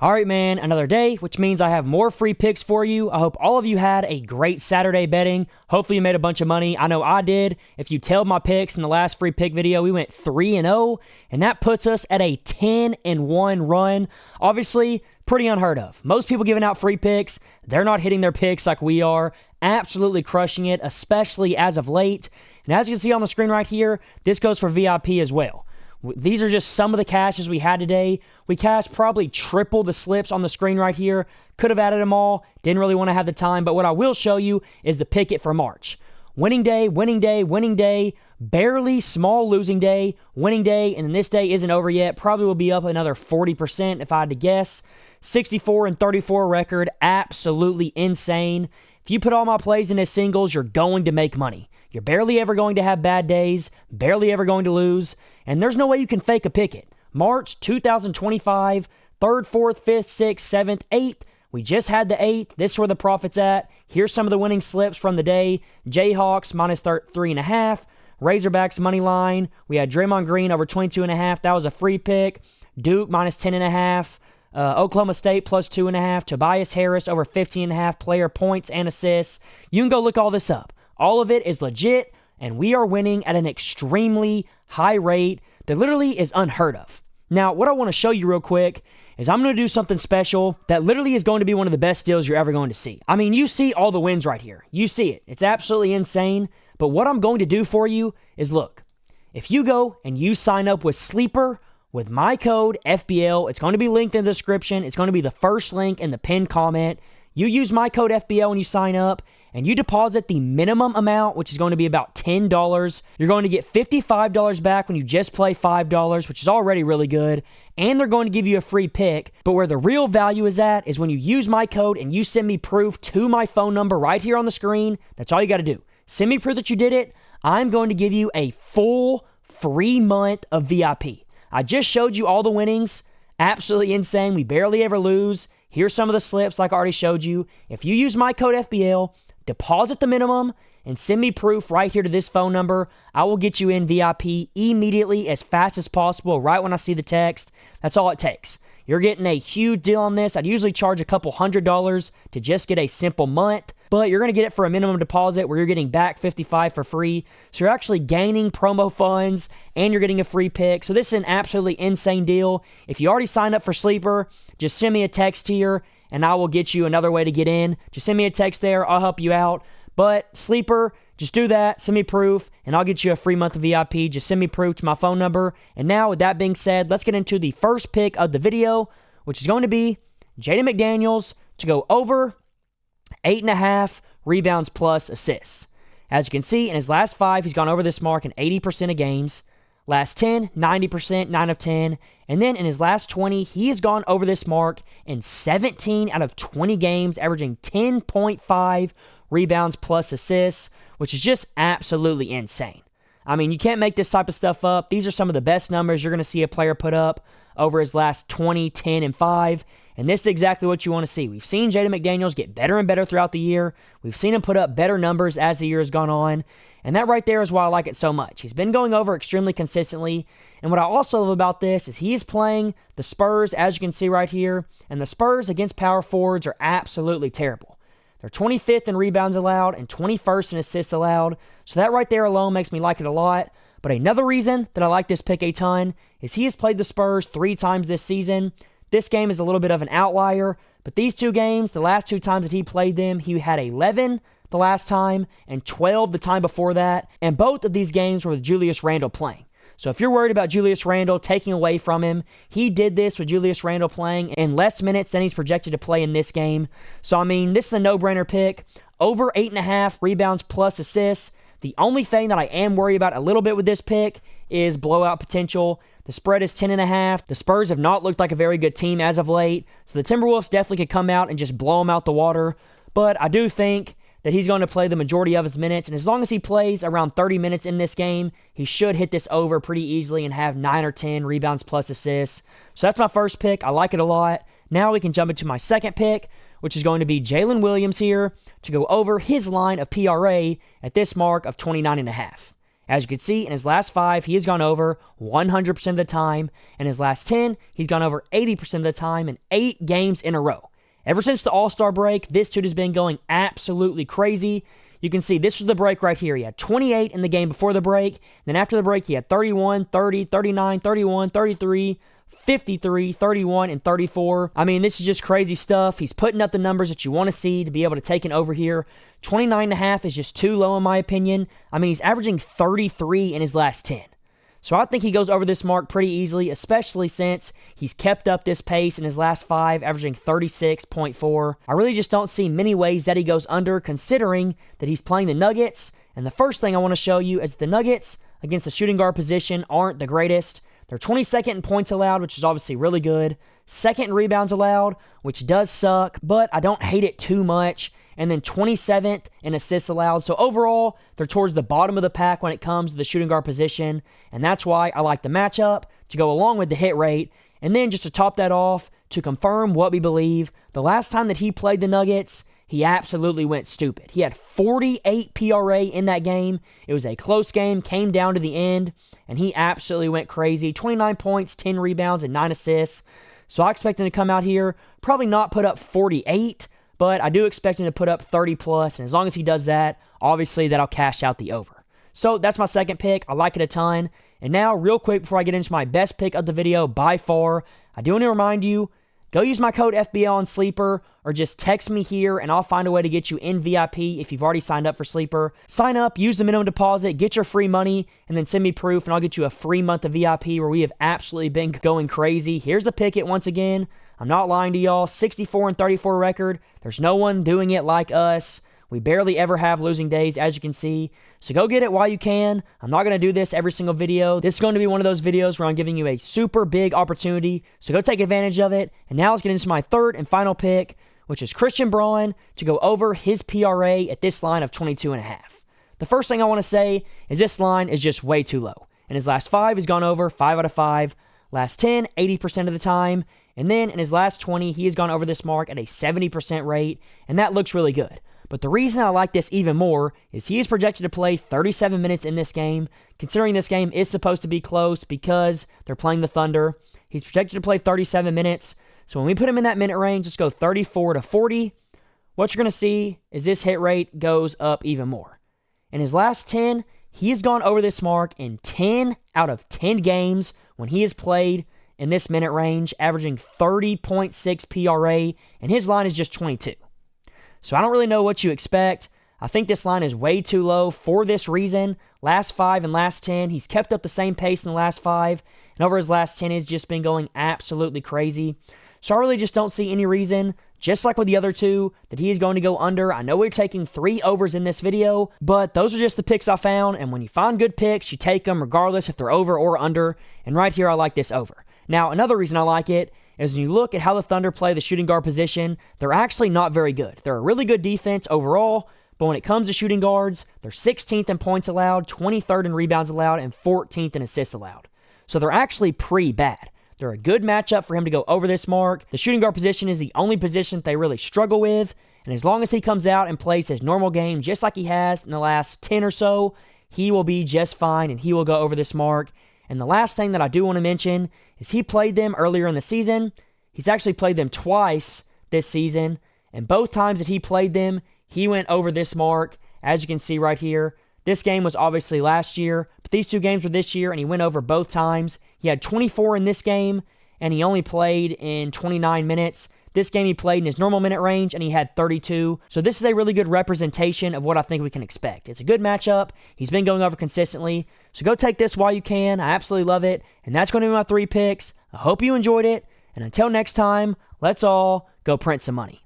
All right, man, another day, which means I have more free picks for you. I hope all of you had a great Saturday betting. Hopefully you made a bunch of money. I know I did. If you tailed my picks in the last free pick video, we went 3-0, and that puts us at a 10-1 run. Obviously, pretty unheard of. Most people giving out free picks, they're not hitting their picks like we are. Absolutely crushing it, especially as of late. And as you can see on the screen right here, this goes for VIP as well. These are just some of the cashes we had today. We cashed probably triple the slips on the screen right here. Could have added them all. Didn't really want to have the time. But what I will show you is the picket for March. Winning day, winning day, winning day. Barely small losing day. Winning day. And then this day isn't over yet. Probably will be up another 40% if I had to guess. 64-34 record. Absolutely insane. If you put all my plays into singles, you're going to make money. You're barely ever going to have bad days, barely ever going to lose, and there's no way you can fake a picket. March 2025, 3rd, 4th, 5th, 6th, 7th, 8th. We just had the 8th. This is where the profit's at. Here's some of the winning slips from the day. Jayhawks minus 3.5. Razorbacks money line. We had Draymond Green over 22.5. That was a free pick. Duke minus 10.5. Oklahoma State plus 2.5. Tobias Harris over 15.5 player points and assists. You can go look all this up. All of it is legit, and we are winning at an extremely high rate that literally is unheard of. Now, what I want to show you real quick is I'm going to do something special that literally is going to be one of the best deals you're ever going to see. I mean, you see all the wins right here. You see it. It's absolutely insane. But what I'm going to do for you is, look, if you go and you sign up with Sleeper with my code FBL, it's going to be linked in the description. It's going to be the first link in the pinned comment. You use my code FBL when you sign up, and you deposit the minimum amount, which is going to be about $10. You're going to get $55 back when you just play $5, which is already really good, and they're going to give you a free pick. But where the real value is at is when you use my code and you send me proof to my phone number right here on the screen. That's all you got to do. Send me proof that you did it. I'm going to give you a full free month of VIP. I just showed you all the winnings. Absolutely insane. We barely ever lose. Here's some of the slips like I already showed you. If you use my code FBL, deposit the minimum, and send me proof right here to this phone number, I will get you in VIP immediately as fast as possible right when I see the text. That's all it takes. You're getting a huge deal on this. I'd usually charge a couple $100 to just get a simple month, but you're going to get it for a minimum deposit where you're getting back $55 for free. So you're actually gaining promo funds and you're getting a free pick. So this is an absolutely insane deal. If you already signed up for Sleeper, just send me a text here and I will get you another way to get in. Just send me a text there. I'll help you out. But Sleeper, just do that. Send me proof, and I'll get you a free month of VIP. Just send me proof to my phone number. And now, with that being said, let's get into the first pick of the video, which is going to be Jaden McDaniels to go over 8.5 rebounds plus assists. As you can see, in his last 5, he's gone over this mark in 80% of games. Last 10, 90%, 9 of 10. And then in his last 20, he has gone over this mark in 17 out of 20 games, averaging 10.5 rebounds plus assists, which is just absolutely insane. I mean, you can't make this type of stuff up. These are some of the best numbers you're going to see a player put up over his last 20, 10, and 5. And this is exactly what you want to see. We've seen Jaden McDaniels get better and better throughout the year. We've seen him put up better numbers as the year has gone on. And that right there is why I like it so much. He's been going over extremely consistently. And what I also love about this is he is playing the Spurs, as you can see right here. And the Spurs against power forwards are absolutely terrible. They're 25th in rebounds allowed and 21st in assists allowed. So that right there alone makes me like it a lot. But another reason that I like this pick a ton is he has played the Spurs 3 times this season. This game is a little bit of an outlier. But these 2 games, the last 2 times that he played them, he had 11 the last time and 12 the time before that. And both of these games were with Julius Randle playing. So if you're worried about Julius Randle taking away from him, he did this with Julius Randle playing in less minutes than he's projected to play in this game. So, I mean, this is a no-brainer pick. Over 8.5 rebounds plus assists. The only thing that I am worried about a little bit with this pick is blowout potential. The spread is 10.5. The Spurs have not looked like a very good team as of late. So the Timberwolves definitely could come out and just blow them out the water. But I do think that he's going to play the majority of his minutes. And as long as he plays around 30 minutes in this game, he should hit this over pretty easily and have 9 or 10 rebounds plus assists. So that's my first pick. I like it a lot. Now we can jump into my second pick, which is going to be Jalen Williams here to go over his line of PRA at this mark of 29.5. As you can see, in his last 5, he has gone over 100% of the time. In his last 10, he's gone over 80% of the time in 8 games in a row. Ever since the All-Star break, this dude has been going absolutely crazy. You can see this was the break right here. He had 28 in the game before the break. Then after the break, he had 31, 30, 39, 31, 33, 53, 31, and 34. I mean, this is just crazy stuff. He's putting up the numbers that you want to see to be able to take an over here. 29.5 is just too low in my opinion. I mean, he's averaging 33 in his last 10. So I think he goes over this mark pretty easily, especially since he's kept up this pace in his last 5, averaging 36.4. I really just don't see many ways that he goes under, considering that he's playing the Nuggets. And the first thing I want to show you is the Nuggets against the shooting guard position aren't the greatest. They're 22nd in points allowed, which is obviously really good. 2nd in rebounds allowed, which does suck, but I don't hate it too much. And then 27th in assists allowed. So overall, they're towards the bottom of the pack when it comes to the shooting guard position. And that's why I like the matchup to go along with the hit rate. And then just to top that off, to confirm what we believe, the last time that he played the Nuggets, he absolutely went stupid. He had 48 PRA in that game. It was a close game, came down to the end, and he absolutely went crazy. 29 points, 10 rebounds, and 9 assists. So I expect him to come out here, probably not put up 48, but I do expect him to put up 30 plus, and as long as he does that, obviously that'll cash out the over. So that's my second pick. I like it a ton. And now, real quick, before I get into my best pick of the video by far, I do want to remind you, go use my code FBL on Sleeper, or just text me here, and I'll find a way to get you in VIP if you've already signed up for Sleeper. Sign up, use the minimum deposit, get your free money, and then send me proof, and I'll get you a free month of VIP where we have absolutely been going crazy. Here's the pick it once again. I'm not lying to y'all. 64-34 record. There's no one doing it like us. We barely ever have losing days, as you can see. So go get it while you can. I'm not going to do this every single video. This is going to be one of those videos where I'm giving you a super big opportunity. So go take advantage of it. And now let's get into my third and final pick, which is Christian Braun to go over his PRA at this line of 22.5. The first thing I want to say is this line is just way too low. In his last 5, he's gone over 5 out of 5. Last 10, 80% of the time. And then in his last 20, he has gone over this mark at a 70% rate, and that looks really good. But the reason I like this even more is he is projected to play 37 minutes in this game, considering this game is supposed to be close because they're playing the Thunder. He's projected to play 37 minutes, so when we put him in that minute range, let's go 34 to 40. What you're going to see is this hit rate goes up even more. In his last 10, he has gone over this mark in 10 out of 10 games when he has played in this minute range, averaging 30.6 PRA, and his line is just 22. So I don't really know what you expect. I think this line is way too low for this reason. Last 5 and last 10, he's kept up the same pace in the last 5, and over his last 10, he's just been going absolutely crazy. So I really just don't see any reason, just like with the other two, that he is going to go under. I know we're taking 3 overs in this video, but those are just the picks I found, and when you find good picks, you take them regardless if they're over or under, and right here I like this over. Now, another reason I like it is when you look at how the Thunder play the shooting guard position, they're actually not very good. They're a really good defense overall, but when it comes to shooting guards, they're 16th in points allowed, 23rd in rebounds allowed, and 14th in assists allowed. So they're actually pretty bad. They're a good matchup for him to go over this mark. The shooting guard position is the only position that they really struggle with, and as long as he comes out and plays his normal game just like he has in the last 10 or so, he will be just fine, and he will go over this mark. And the last thing that I do want to mention is he played them earlier in the season. He's actually played them twice this season, and both times that he played them, he went over this mark, as you can see right here. This game was obviously last year, but these 2 games were this year, and he went over both times. He had 24 in this game, and he only played in 29 minutes. This game he played in his normal minute range, and he had 32. So this is a really good representation of what I think we can expect. It's a good matchup. He's been going over consistently. So go take this while you can. I absolutely love it. And that's going to be my 3 picks. I hope you enjoyed it. And until next time, let's all go print some money.